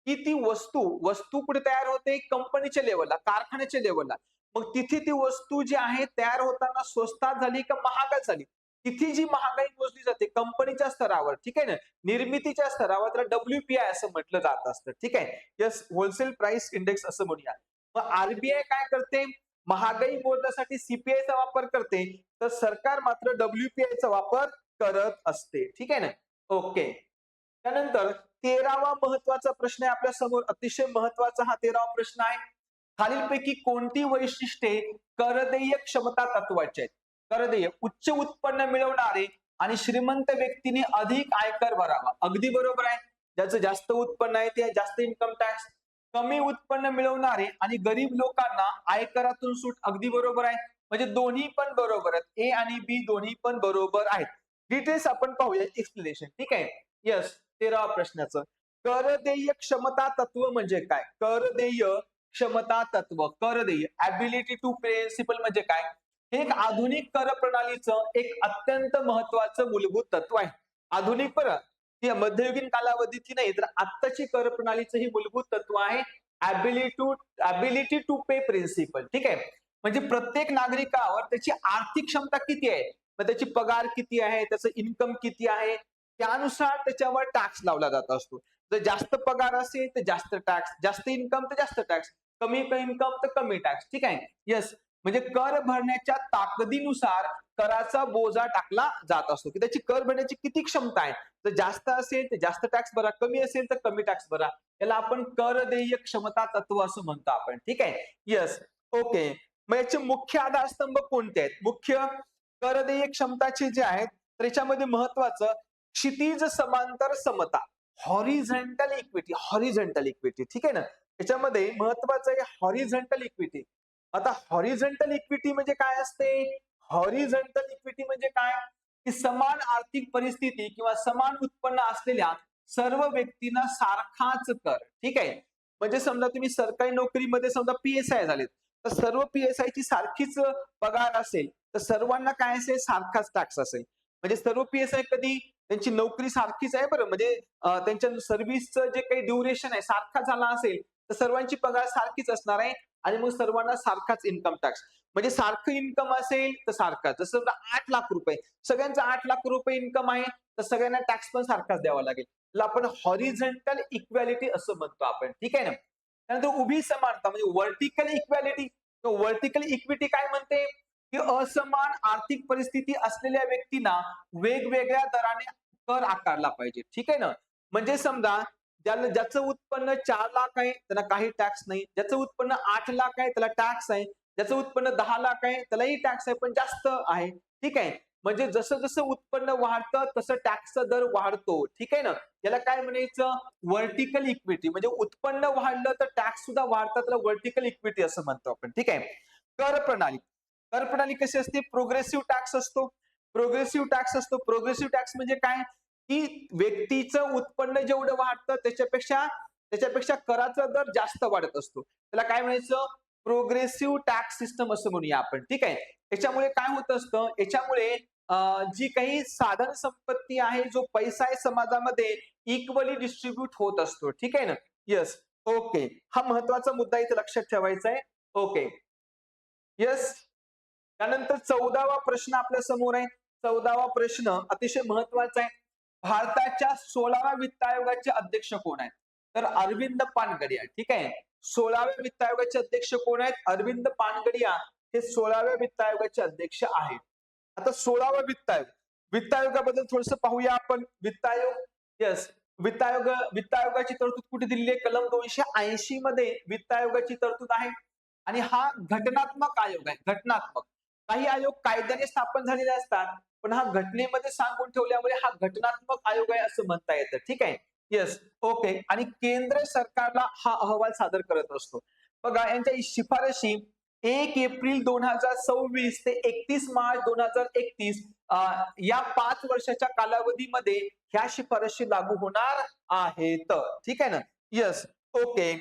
की ती वस्तू कुठे तयार होते? कंपनीच्या लेवलला, कारखान्याच्या लेवलला. मग तिथे ती वस्तू जी आहे तयार होताना स्वस्तात झाली का महागात झाली? तिथे जी महागाई मोजली जाते कंपनीच्या स्तरावर, ठीक आहे ना, निर्मितीच्या स्तरावर, त्याला WPI असं म्हटलं जात असतं. ठीक आहे. येस, होलसेल प्राइस इंडेक्स असं म्हणूया. मग RBI काय करते? महागाई मोजण्यासाठी CPI चा वापर करते, तर सरकार मात्र WPI चा वापर करत असते. ठीक आहे ना? ओके. त्यानंतर 13वा महत्वाचा प्रश्न आहे आपल्या समोर. अतिशय महत्वाचा हा 13वा प्रश्न आहे. खालीलपैकी कोणती वैशिष्ट्ये करदेय क्षमता तत्वाची आहेत? करदेय उच्च उत्पन्न मिळवणारे आणि श्रीमंत व्यक्तीने अधिक आयकर भरावा. अगदी बरोबर आहे. ज्याचं जास्त उत्पन्न आहे ते जास्त इन्कम टॅक्स. कमी उत्पन्न मिळवणारे आणि गरीब लोकांना आयकरातून सूट. अगदी बरोबर आहे. म्हणजे दोन्ही पण बरोबर आहेत. A आणि B दोन्ही पण बरोबर आहेत. डिटेल्स आपण पाहूया एक्सप्लेनेशन. ठीक आहे. येस, 13वा प्रश्नाचं. कर देय क्षमता तत्व म्हणजे काय? कर देय क्षमता तत्व, कर देय ॲबिलिटी टू प्रिन्सिपल म्हणजे काय? हे एक आधुनिक कर प्रणालीचं एक अत्यंत महत्वाचं मूलभूत तत्व आहे. आधुनिक बरं, ती मध्ययुगीन कालावधीची नाही, तर आत्ताची कर प्रणालीचं ही मूलभूत तत्व आहे ॲबिलिटी टू पे प्रिन्सिपल. ठीक आहे. म्हणजे प्रत्येक नागरिकावर त्याची आर्थिक क्षमता किती आहे, मग त्याची पगार किती आहे, त्याचं इन्कम किती आहे, त्यानुसार त्याच्यावर टॅक्स लावला जात असतो. जर जास्त पगार असेल तर जास्त टॅक्स, जास्त इन्कम तर जास्त टॅक्स, कमी इन्कम तर कमी टॅक्स. ठीक आहे. येस, म्हणजे कर भरण्याच्या ताकदीनुसार कराचा बोजा टाकला जात असतो, की त्याची कर भरण्याची किती क्षमता आहे. जर जास्त असेल तर जास्त टॅक्स भरा, कमी असेल तर कमी टॅक्स भरा. याला आपण कर देय क्षमता तत्व असं म्हणतो आपण. ठीक आहे. Yes, okay. मग याचे मुख्य आधारस्तंभ कोणते आहेत? मुख्य कर देय क्षमताचे जे आहेत, तर याच्यामध्ये महत्वाचं क्षितिज समांतर समता, हॉरिझॉन्टल इक्विटी. हॉरिझॉन्टल इक्विटी, ठीक आहे ना. याच्यामध्ये महत्वाचं आहे हॉरिझॉन्टल इक्विटी. आता हॉरिझॉन्टल इक्विटी म्हणजे काय असते? हॉरिझॉन्टल इक्विटी म्हणजे काय, की समान आर्थिक परिस्थिती किंवा समान उत्पन्न असलेल्या सर्व व्यक्तींना सारखाच कर. ठीक आहे. म्हणजे समजा तुम्ही सरकारी नोकरीमध्ये समजा पीएसआय झालेत, तर सर्व पीएसआय ची सारखीच पगार असेल, तर सर्वांना काय असेल? सारखाच टॅक्स असेल. म्हणजे सर्व पीएसआय कधी त्यांची नोकरी सारखीच आहे बरं, म्हणजे त्यांच्या सर्व्हिसचं जे काही ड्युरेशन आहे सारखा झाला असेल, तर सर्वांची पगार सारखीच असणार आहे आणि मग सर्वांना सारखाच इन्कम टॅक्स. म्हणजे सारखं इन्कम असेल तर सारखा. जसं 8 लाख रुपये, सगळ्यांचा 8 लाख रुपये इन्कम आहे, तर सगळ्यांना टॅक्स पण सारखाच द्यावा लागेल. त्याला आपण हॉरिझॉन्टल इक्वॅलिटी असं म्हणतो आपण. ठीक आहे ना. त्यानंतर उभी समानता म्हणजे व्हर्टिकल इक्वॅलिटी. व्हर्टिकल इक्विटी काय म्हणते, की असमान आर्थिक परिस्थिती असलेल्या व्यक्तींना वेगवेगळ्या दराने कर आकारला पाहिजे. ठीक आहे ना. म्हणजे समजा ज्याचं उत्पन्न 4 लाख आहे त्याला काही टॅक्स नाही, ज्याचं उत्पन्न 8 लाख आहे त्याला टॅक्स आहे, ज्याचं उत्पन्न 10 लाख आहे त्यालाही टॅक्स आहे पण जास्त आहे. ठीक आहे. म्हणजे जसं जसं उत्पन्न वाढतं तसं टॅक्सचा दर वाढतो. ठीक आहे ना. याला काय म्हणायचं? Vertical equity. म्हणजे उत्पन्न वाढलं तर टॅक्स सुद्धा वाढतात, त्याला व्हर्टिकल इक्विटी असं म्हणतो आपण. ठीक आहे. कर प्रणाली, कर प्रणाली कशी असते? प्रोग्रेसिव्ह टॅक्स असतो. प्रोग्रेसिव्ह टॅक्स असतो. प्रोग्रेसिव्ह टॅक्स म्हणजे काय, की व्यक्तीचं उत्पन्न जेवढं वाढतं त्याच्यापेक्षा त्याच्यापेक्षा कराचा दर जास्त वाढत असतो. त्याला काय म्हणायचं? प्रोग्रेसिव्ह टॅक्स सिस्टम असं म्हणूया आपण. ठीक आहे. याच्यामुळे काय होत असतं? याच्यामुळे जी काही साधन संपत्ती आहे, जो पैसा आहे समाजामध्ये इक्वली डिस्ट्रीब्यूट होत असतो. ठीक आहे ना. Yes, okay. हा महत्वाचा मुद्दा इथे लक्षात ठेवायचा आहे. ओके. येस. त्यानंतर 14वा प्रश्न आपल्या समोर आहे. 14वा प्रश्न अतिशय महत्वाचा आहे. भारताच्या 16व्या वित्त आयोगाचे अध्यक्ष कोण आहेत? तर अरविंद पानगडिया. ठीक आहे. 16व्या वित्त आयोगाचे अध्यक्ष कोण आहेत? अरविंद पानगडिया हे 16व्या वित्त आयोगाचे अध्यक्ष आहेत. आता 16वा वित्त आयोग, वित्त आयोगाबद्दल थोडस पाहूया आपण. वित्त आयोग, येस, वित्त आयोगाची तरतूद कुठे दिलेली आहे? कलम 280 मध्ये वित्त आयोगाची तरतूद आहे. आणि हा घटनात्मक आयोग आहे. घटनात्मक. काही आयोग कायद्याने स्थापन झालेले असतात, पण हा घटनेमध्ये सांगून ठेवल्यामुळे हा घटनात्मक आयोग आहे असं म्हणता येतं. ठीक आहे. Yes, okay. आणि केंद्र सरकारला हा अहवाल सादर करत असतो. बघा, यांच्या शिफारशी 1 एप्रिल 2026 ते 31 मार्च 2031 या 5 वर्षाच्या कालावधीमध्ये ह्या शिफारशी लागू होणार आहेत. ठीक आहे ना. Yes, okay.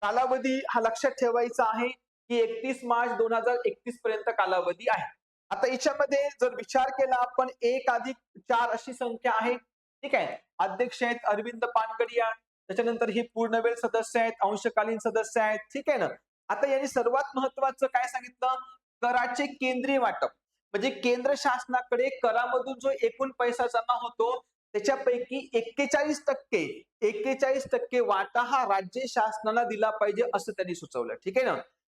कालावधी हा लक्षात ठेवायचा आहे, की 31 मार्च 2031 पर्यंत कालावधी आहे. आता याच्यामध्ये जर विचार केला आपण 1+4 अशी संख्या आहे. ठीक आहे. अध्यक्ष आहेत अरविंद पानगडिया, त्याच्यानंतर हे पूर्णवेळ सदस्य आहेत, अंशकालीन सदस्य आहेत. ठीक आहे ना. आता यांनी सर्वात महत्वाचं काय सांगितलं? कराचे केंद्रीय वाटप. म्हणजे केंद्र शासनाकडे करामधून जो एकूण पैसा जमा होतो त्याच्यापैकी 41% वाटा हा राज्य शासनाला दिला पाहिजे असं त्यांनी सुचवलं. ठीक आहे ना.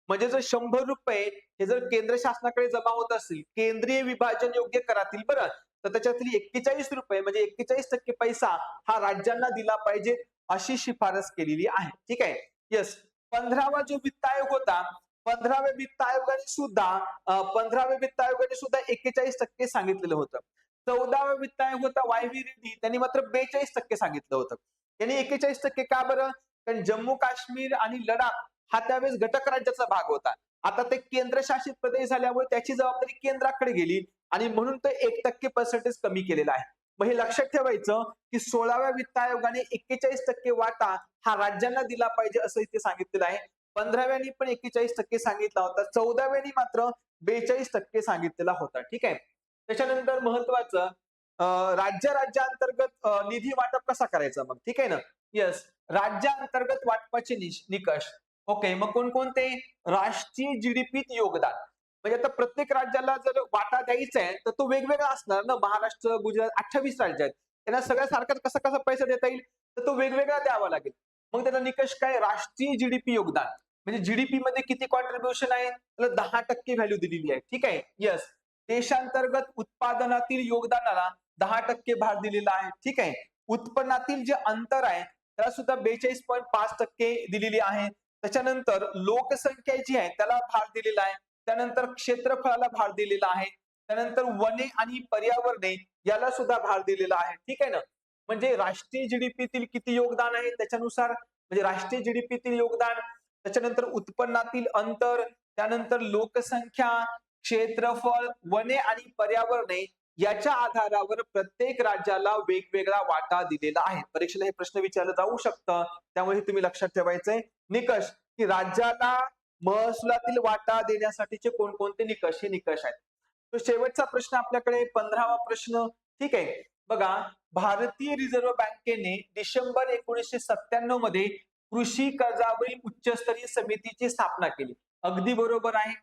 म्हणजे जर 100 रुपये हे जर केंद्र शासनाकडे जमा होत असतील केंद्रीय विभाजन योग्य करातील बरं, तर त्याच्यातली 41 रुपये म्हणजे 41% पैसा हा राज्यांना दिला पाहिजे अशी शिफारस केलेली आहे. ठीक आहे. येस. 15वा जो वित्त आयोग होता, 15व्या वित्त आयोगाने सुद्धा 15व्या वित्त आयोगाने सुद्धा 41% सांगितलेलं होतं. 14वा वित्त आयोग होता वाय व्ही रेड्डी, त्यांनी मात्र 42% सांगितलं होतं. त्यांनी 41% का बरं? कारण जम्मू काश्मीर आणि लडाख हा त्यावेळेस घटक राज्याचा भाग होता. आता ते केंद्रशासित प्रदेश झाल्यामुळे त्याची जबाबदारी केंद्राकडे गेली आणि म्हणून तो 1% पर्सेंटेज कमी केलेला आहे. मग हे लक्षात ठेवायचं की 16व्या वित्त आयोगाने 41% वाटा हा राज्यांना दिला पाहिजे असं इथे सांगितलेलं आहे. 15व्यानी पण 41% सांगितला होता. 14व्यानी मात्र 42% सांगितलेला होता. ठीक आहे. त्याच्यानंतर महत्वाचं राज्यांतर्गत निधी वाटप कसा करायचा मग, ठीक आहे ना. येस, राज्यांतर्गत वाटपाचे निकष. ओके, मग कोणकोणते? राष्ट्रीय जीडीपीत योगदान. म्हणजे आता प्रत्येक राज्याला जर वाटा द्यायचा आहे तर तो वेगवेगळा असणार ना. महाराष्ट्र, गुजरात 28 राज्य आहेत, त्यांना सगळ्या सारखाच कसा कसा पैसा देता येईल, तर तो वेगवेगळा द्यावा लागेल. मग त्याचा निकष काय? राष्ट्रीय जीडीपी योगदान. म्हणजे जीडीपी मध्ये किती कॉन्ट्रीब्युशन आहे, त्याला 10% व्हॅल्यू दिलेली आहे. ठीक आहे. येस, देशांतर्गत उत्पादनातील योगदानाला 10% भार दिलेला आहे. ठीक आहे. उत्पन्नातील जे अंतर आहे त्याला सुद्धा 42.5% दिलेली आहे. त्याच्यानंतर लोकसंख्या जी आहे त्याला भार दिलेला आहे. त्यानंतर क्षेत्रफळाला भार दिलेला आहे. त्यानंतर वने आणि पर्यावरणे याला सुद्धा भार दिलेला आहे. ठीक आहे ना. म्हणजे राष्ट्रीय जीडीपीतील किती योगदान आहे त्याच्यानुसार, म्हणजे राष्ट्रीय जीडीपीतील योगदान, त्याच्यानंतर उत्पन्नातील अंतर, त्यानंतर लोकसंख्या, क्षेत्रफळ, वने आणि पर्यावरणे याच्या आधारावर प्रत्येक राज्याला वेगवेगळा वाटा दिलेला आहे. परीक्षेला हे प्रश्न विचारलं जाऊ शकतं, त्यामुळे तुम्ही लक्षात ठेवायचंय. निकष की राज्याला महसुलातील वाटा देण्यासाठीचे कोणकोणते निकष, हे निकष आहेत. तो शेवटचा प्रश्न आपल्याकडे 15वा प्रश्न. ठीक आहे. बघा, भारतीय रिझर्व्ह बँकेने डिसेंबर 1997 मध्ये कृषी कर्जावरील उच्चस्तरीय समितीची स्थापना केली. अगदी बरोबर आहे.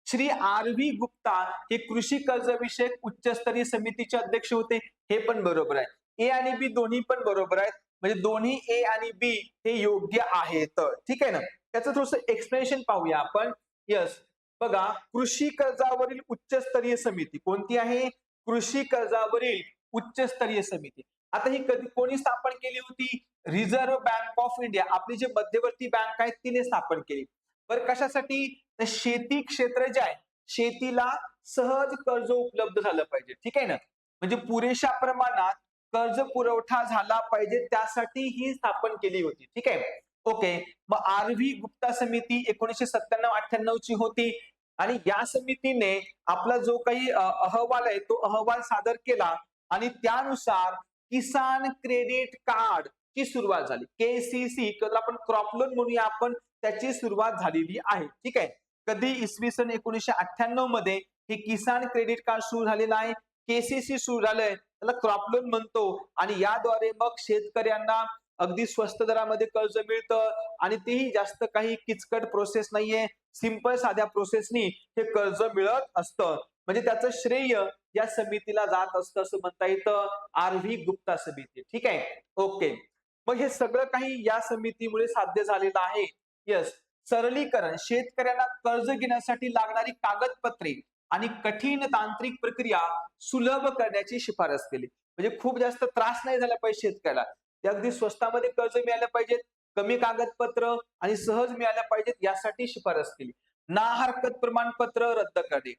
श्री आर व्ही गुप्ता हे कृषी कर्ज विषयक उच्चस्तरीय समितीचे अध्यक्ष होते, हे पण बरोबर आहे. ए आणि बी दोन्ही पण बरोबर आहेत, म्हणजे दोन्ही ए आणि बी हे योग्य आहेत. ठीक आहे ना. त्याचं थोडंसं एक्सप्लेनेशन पाहूया आपण. यस, बघा, कृषी कर्जावरील उच्चस्तरीय समिती कोणती आहे? कृषी कर्जावरील उच्चस्तरीय समिती. आता ही कधी कोणी स्थापन केली होती? रिझर्व्ह बँक ऑफ इंडिया, आपली जी मध्यवर्ती बँक आहे तिने स्थापन केली. बरं, कशासाठी? तर शेती क्षेत्र जे आहे, शेतीला सहज कर्ज उपलब्ध झालं पाहिजे. ठीक आहे ना. म्हणजे पुरेशा प्रमाणात कर्ज पुरवठा झाला पाहिजे, त्यासाठी ही स्थापन केली होती. ठीक आहे. ओके, मग आर व्ही गुप्ता समिती 1997-98 ची होती आणि या समितीने आपला जो काही अहवाल आहे तो अहवाल सादर केला आणि त्यानुसार किसान क्रेडिट कार्ड ची सुरुवात झाली. केसीसी, त्याला आपण क्रॉप लोन म्हणूया आपण, त्याची सुरुवात झालेली आहे. ठीक आहे. कधी? इसवी सन 1998 मध्ये हे किसान क्रेडिट कार्ड सुरू झालेलं आहे. केसीसी सुरू झालंय, त्याला क्रॉप लोन म्हणतो आणि याद्वारे मग शेतकऱ्यांना अगदी स्वस्त दरामध्ये कर्ज मिळतं आणि तेही जास्त काही किचकट प्रोसेस नाहीये. सिंपल साध्या प्रोसेसनी हे कर्ज मिळत असतं. म्हणजे त्याचं श्रेय या समितीला जात असतं असं म्हणता येतं. आर व्ही गुप्ता समिती. ठीक आहे. ओके, मग हे सगळं काही या समितीमुळे साध्य झालेलं आहे. यस, सरलीकरण, शेतकऱ्यांना कर्ज घेण्यासाठी लागणारी कागदपत्रे आणि कठीण तांत्रिक प्रक्रिया सुलभ करण्याची शिफारस केली. म्हणजे खूप जास्त त्रास नाही झाला पाहिजे शेतकऱ्याला, ते अगदी स्वस्तामध्ये कर्ज मिळालं पाहिजेत, कमी कागदपत्र आणि सहज मिळाल्या पाहिजेत, यासाठी शिफारस केली. ना हरकत प्रमाणपत्र रद्द करणे.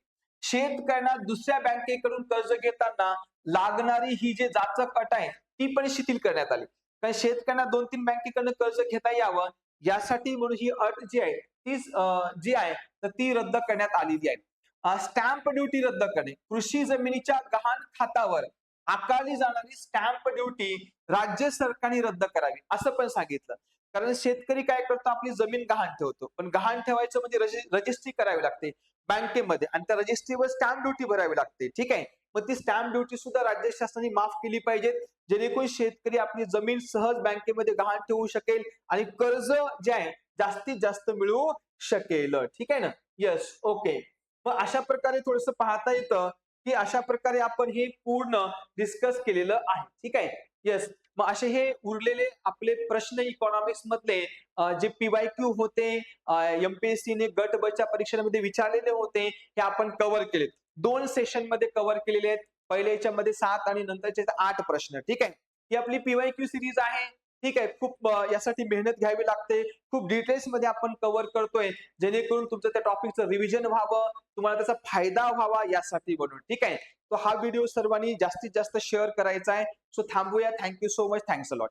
शेतकऱ्यांना दुसऱ्या बँकेकडून कर्ज घेताना लागणारी ही जी जाचक अट आहे ती पण शिथिल करण्यात आली. कारण शेतकऱ्यांना 2-3 बँकेकडून कर्ज घेता यावं यासाठी म्हणून ही अट जी आहे ती जी आहे तर ती रद्द करण्यात आलेली आहे. स्टॅम्प ड्युटी रद्द करणे. कृषी जमिनीच्या गहाण खात्यावर आकारली जाणारी स्टॅम्प ड्युटी राज्य सरकारने रद्द करावी असं पण सांगितलं. कारण शेतकरी काय करतो? आपली जमीन गहाण ठेवतो, पण गहाण ठेवायचं म्हणजे रजिस्ट्री करावी लागते बँकेमध्ये आणि त्या रजिस्ट्रीवर स्टॅम्प ड्युटी भरावी लागते. ठीक आहे. मग ती स्टॅम्प ड्युटी सुद्धा राज्य शासनाने माफ केली पाहिजे, जेणेकरून शेतकरी आपली जमीन सहज बँकेमध्ये गहाण ठेवू शकेल आणि कर्ज जे आहे जास्तीत जास्त मिळवू शकेल. ठीक आहे ना. Yes, okay. मग अशा प्रकारे थोडस पाहता येतं की अशा प्रकारे आपण हे पूर्ण डिस्कस केलेलं आहे. ठीक आहे. येस, मग असे हे उरलेले आपले प्रश्न इकॉनॉमिक्स मधले जे पीवायक्यू होते, एमपीएससी ने गट बच्या परीक्षेमध्ये विचारलेले होते, हे आपण कव्हर केलेत. 2 सेशन मध्ये कव्हर केलेले आहेत. पहिल्या याच्यामध्ये 7 आणि नंतरचे 8 प्रश्न. ठीक आहे. ही आपली पीवायक्यू सिरीज आहे. ठीक आहे. खूप यासाठी मेहनत घ्यावी लागते, खूप डिटेल्स मध्ये आपण कव्हर करतोय, जेणेकरून तुमचं त्या टॉपिकचं रिव्हिजन व्हावं, तुम्हाला त्याचा फायदा व्हावा यासाठी म्हणून. ठीक आहे. तो हा व्हिडिओ सर्वांनी जास्तीत जास्त शेअर करायचा आहे. सो थांबूया. Thank you so much. Thanks a lot.